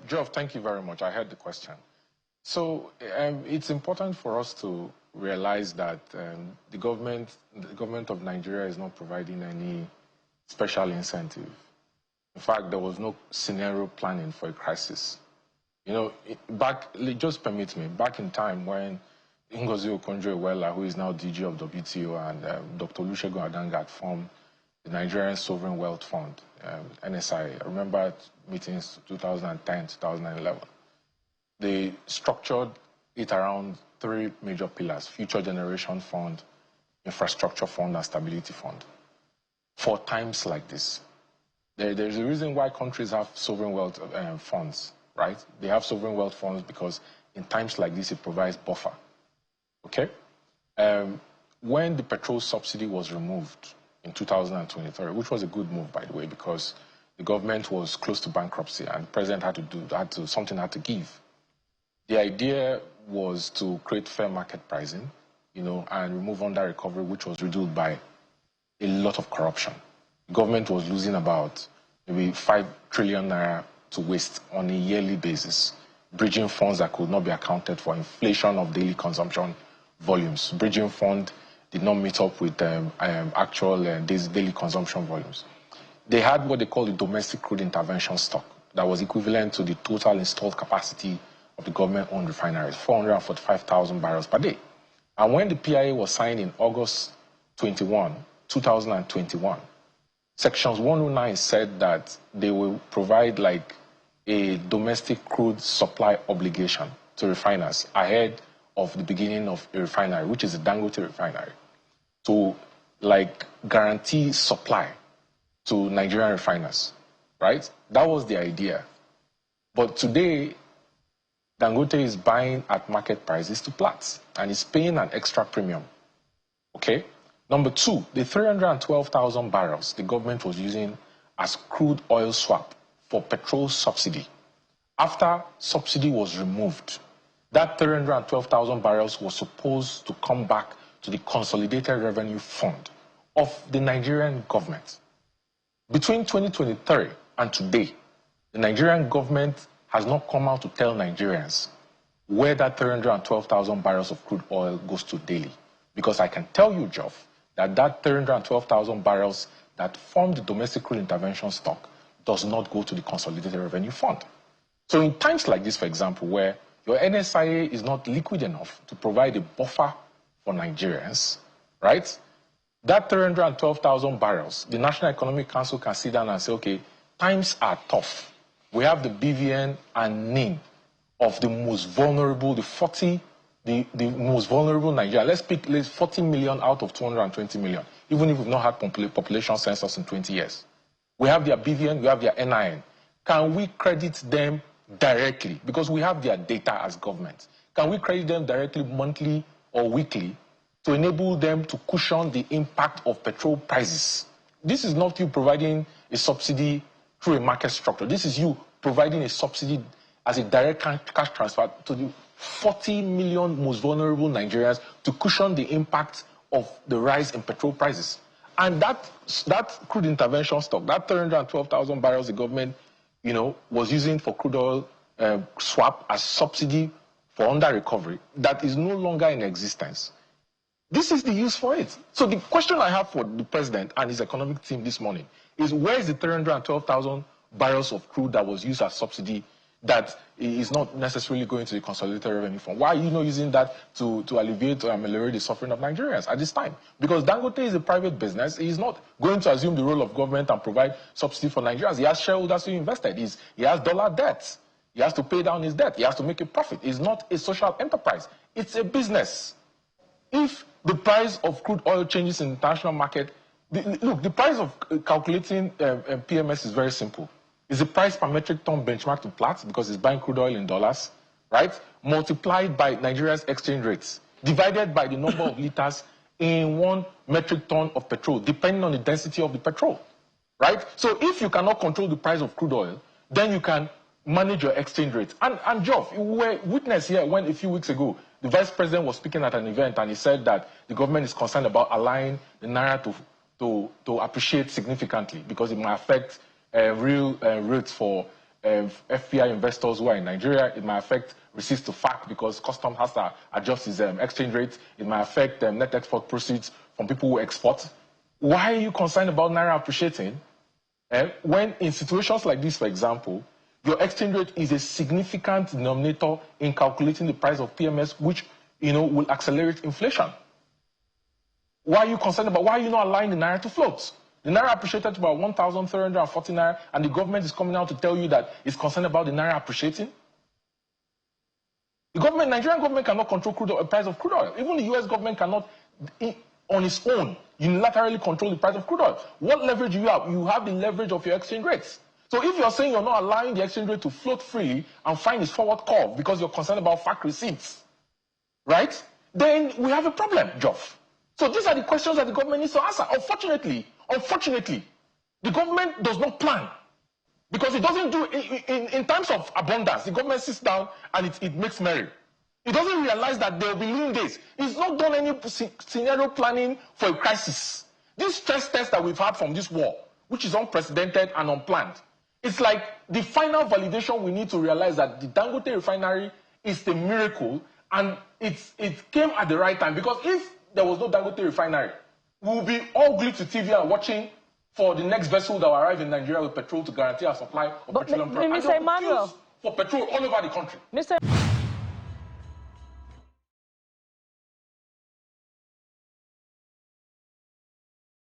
Geoff, thank you very much. I heard the question. So it's important for us to realize that the government of Nigeria is not providing any special incentive. In fact, there was no scenario planning for a crisis. You know, just permit me, back in time when Ngozi Okonjo-Iweala, who is now DG of WTO, and Dr. Olusegun Adanga had formed the Nigerian Sovereign Wealth Fund, NSI. I remember meetings 2010, 2011. They structured it around three major pillars: Future Generation Fund, Infrastructure Fund, and Stability Fund. For times like this, there's a reason why countries have sovereign wealth funds, right? They have sovereign wealth funds because in times like this, it provides buffer, okay? When the petrol subsidy was removed in 2023, which was a good move, by the way, because the government was close to bankruptcy and the president something had to give. The idea was to create fair market pricing, you know, and remove under recovery, which was riddled by a lot of corruption. The government was losing about maybe 5 trillion naira to waste on a yearly basis, bridging funds that could not be accounted for, inflation of daily consumption volumes. Bridging fund did not meet up with actual daily consumption volumes. They had what they call the domestic crude intervention stock that was equivalent to the total installed capacity of the government-owned refineries, 445,000 barrels per day. And when the PIA was signed in August 2021, Sections 109 said that they will provide like a domestic crude supply obligation to refiners ahead of the beginning of a refinery, which is a Dangote refinery, to like guarantee supply to Nigerian refiners, right? That was the idea. But today, Dangote is buying at market prices to Platts and is paying an extra premium, okay? Number two, the 312,000 barrels the government was using as crude oil swap for petrol subsidy. After subsidy was removed, that 312,000 barrels was supposed to come back to the Consolidated Revenue Fund of the Nigerian government. Between 2023 and today, the Nigerian government has not come out to tell Nigerians where that 312,000 barrels of crude oil goes to daily. Because I can tell you, Geoff, that 312,000 barrels that form the domestic crude intervention stock does not go to the Consolidated Revenue Fund. So in times like this, for example, where your NSIA is not liquid enough to provide a buffer for Nigerians, right? That 312,000 barrels, the National Economic Council can sit down and say, okay, times are tough. We have the BVN and NIM of the most vulnerable, the most vulnerable Nigeria. Let's pick 40 million out of 220 million, even if we've not had population census in 20 years. We have their BVN, we have their NIN. Can we credit them directly? Because we have their data as government. Can we credit them directly monthly or weekly to enable them to cushion the impact of petrol prices? This is not you providing a subsidy through a market structure. This is you providing a subsidy as a direct cash transfer to the 40 million most vulnerable Nigerians to cushion the impact of the rise in petrol prices. And that crude intervention stock, that 312,000 barrels the government, you know, was using for crude oil swap as subsidy for under recovery, that is no longer in existence. This is the use for it. So the question I have for the president and his economic team this morning is, where is the 312,000 barrels of crude that was used as subsidy that is not necessarily going to the Consolidated Revenue Fund? Why are you not using that to alleviate or ameliorate the suffering of Nigerians at this time? Because Dangote is a private business. He's not going to assume the role of government and provide subsidy for Nigerians. He has shareholders who invested. He has dollar debts. He has to pay down his debt. He has to make a profit. It's not a social enterprise. It's a business. If the price of crude oil changes in the international market, look, the price of calculating PMS is very simple. It's the price per metric ton benchmark to Platts, because it's buying crude oil in dollars, right? Multiplied by Nigeria's exchange rates, divided by the number of liters in 1 metric ton of petrol, depending on the density of the petrol, right? So if you cannot control the price of crude oil, then you can manage your exchange rates. And Geoff, we were witness here when a few weeks ago, the vice president was speaking at an event and he said that the government is concerned about allowing the naira to appreciate significantly because it might affect real rates for FPI investors who are in Nigeria. It might affect receipts to FAC because customs has to adjust its exchange rate. It might affect net export proceeds from people who export. Why are you concerned about Naira appreciating? When in situations like this, for example, your exchange rate is a significant denominator in calculating the price of PMS, which will accelerate inflation. Why are you concerned about? Why are you not allowing the Naira to float? The Naira appreciated to about 1,340 Naira, and the government is coming out to tell you that it's concerned about the Naira appreciating. The Nigerian government cannot control the price of crude oil. Even the US government cannot, on its own, unilaterally control the price of crude oil. What leverage do you have? You have the leverage of your exchange rates. So if you're saying you're not allowing the exchange rate to float freely and find its forward curve because you're concerned about FAC receipts, right? Then we have a problem, Geoff. So these are the questions that the government needs to answer. Unfortunately, the government does not plan. Because it doesn't do, in times of abundance, the government sits down and it makes merry. It doesn't realize that there will be lean days. It's not done any scenario planning for a crisis. This stress test that we've had from this war, which is unprecedented and unplanned, it's like the final validation we need to realize that the Dangote Refinery is the miracle, and it came at the right time. Because if there was no Dangote Refinery, we will be all glued to TV and watching for the next vessel that will arrive in Nigeria with petrol to guarantee our supply of petroleum products. Mr. Emmanuel, for petrol all over the country. Mr.